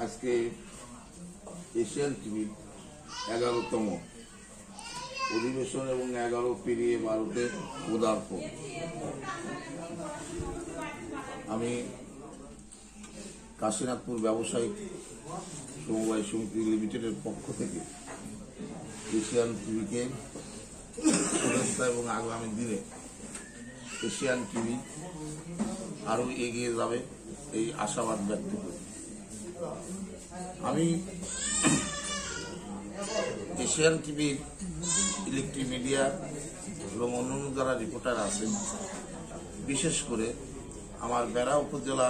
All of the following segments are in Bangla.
আজকে এশিয়ান টিভির 11তম অধিবেশন এবং 11 পেরিয়ে 12তে পদার্পণ। আমি কাশীনাথপুর ব্যবসায়িক সমবায় সমিতি লিমিটেডের পক্ষ থেকে এশিয়ান টিভিকে শুভেচ্ছা এবং আগামী দিনে এশিয়ান টিভি আরো এগিয়ে যাবে এই আশাবাদ ব্যক্ত করি। আমি এশিয়ান টিভির ইলেকট্রিক মিডিয়া এবং অন্যান্য যারা রিপোর্টার আছেন, বিশেষ করে আমার বেড়া উপজেলা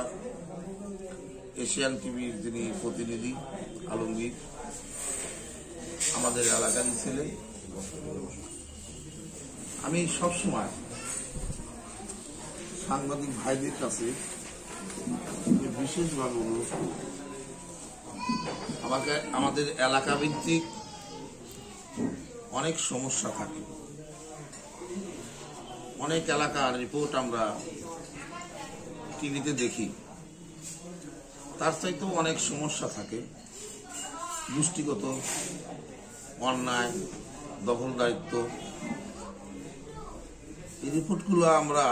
এশিয়ান টিভির যিনি প্রতিনিধি আলমগীর, আমাদের এলাকারই ছেলে, আমি সবসময় সাংবাদিক ভাইদের কাছে বিশেষভাবে অনুরোধ করি, আমাদের এলাকা ভিত্তিক অনেক সমস্যা থাকে, অনেক এলাকার রিপোর্ট আমরা টিভিতে দেখি, তার চাইতেও অনেক সমস্যা থাকে, গোষ্ঠীগত অন্যায়, দখলদারিত্ব। এই রিপোর্টগুলো আমরা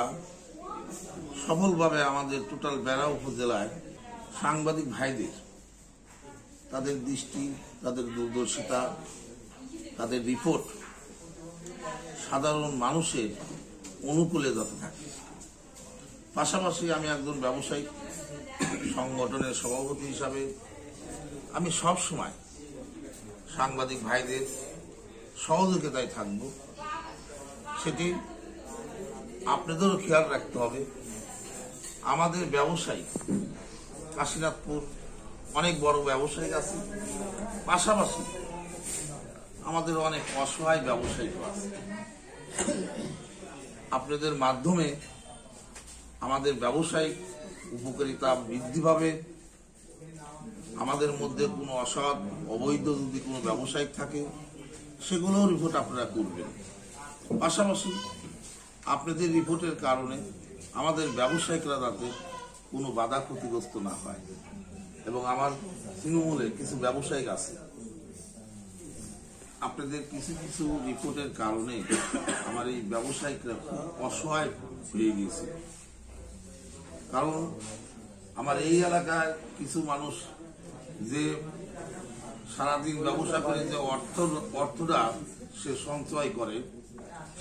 সফলভাবে আমাদের টোটাল বেড়া উপজেলায় সাংবাদিক ভাইদের তাদের দৃষ্টি, তাদের দূরদর্শিতা, তাদের রিপোর্ট সাধারণ মানুষের অনুকূলে যাতে থাকে। পাশাপাশি আমি একজন ব্যবসায়িক সংগঠনের সভাপতি হিসাবে আমি সব সময় সাংবাদিক ভাইদের সহযোগিতায় থাকব। সেটি আপনাদেরও খেয়াল রাখতে হবে। আমাদের ব্যবসায়ী কাশীনাথপুর অনেক বড় ব্যবসায়ী আছে, পাশাপাশি আমাদের অনেক অসহায় ব্যবসায়ী আছে। আপনাদের মাধ্যমে আমাদের ব্যবসায়িক উপকারিতা বৃদ্ধি পাবে। আমাদের মধ্যে কোনো অসৎ অবৈধ যদি কোনো ব্যবসায়িক থাকে, সেগুলোও রিপোর্ট আপনারা করবেন। পাশাপাশি আপনাদের রিপোর্টের কারণে আমাদের ব্যবসায়িকরা যাতে কোনো বাধা ক্ষতিগ্রস্ত না হয়। এবং আমার তৃণমূলে কিছু ব্যবসায়িক আছে, আপনাদের কিছু কিছু রিপোর্টের কারণে আমার এই ব্যবসায়িকরা খুব অসহায় হয়ে গিয়েছে। কারণ আমার এই এলাকায় কিছু মানুষ যে সারাদিন ব্যবসা করে যে অর্থটা সে সঞ্চয় করে,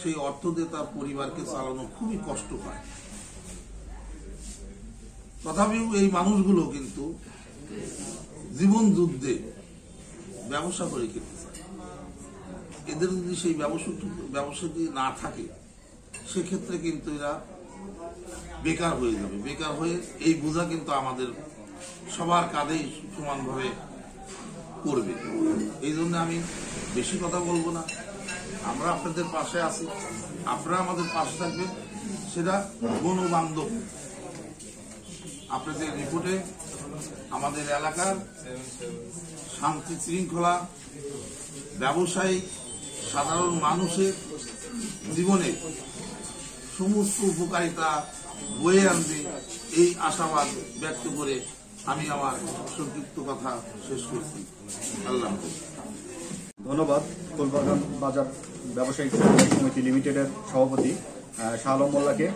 সেই অর্থ দিয়ে তার পরিবারকে চালানো খুবই কষ্ট হয়। তথাপিও এই মানুষগুলো কিন্তু জীবন যুদ্ধে ব্যবসা করে খেতে চায়। এদের যদি সেই ব্যবসাটি না থাকে, সেক্ষেত্রে কিন্তু এরা বেকার হয়ে যাবে। বেকার হয়ে এই বোঝা কিন্তু আমাদের সবার কাঁধেই সমানভাবে করবে। এই জন্য আমি বেশি কথা বলবো না। আমরা আপনাদের পাশে আছি, আপনারা আমাদের পাশে থাকবেন। সেটা বন্ধু-বান্ধব। আপনাদের রিপোর্টে আমাদের এলাকার শান্তি শৃঙ্খলা, ব্যবসায়িক সাধারণ মানুষের জীবনে সমস্ত উপকারিতা বয়ে আনবে, এই আশাবাদ ব্যক্ত করে আমি আমার সংক্ষিপ্ত কথা শেষ করছি। আল্লাহ হাফেজ। ধন্যবাদ। ফুলবাগান বাজার ব্যবসায়িক সমিতি লিমিটেডের সভাপতি শাহ আলম মোল্লাকে।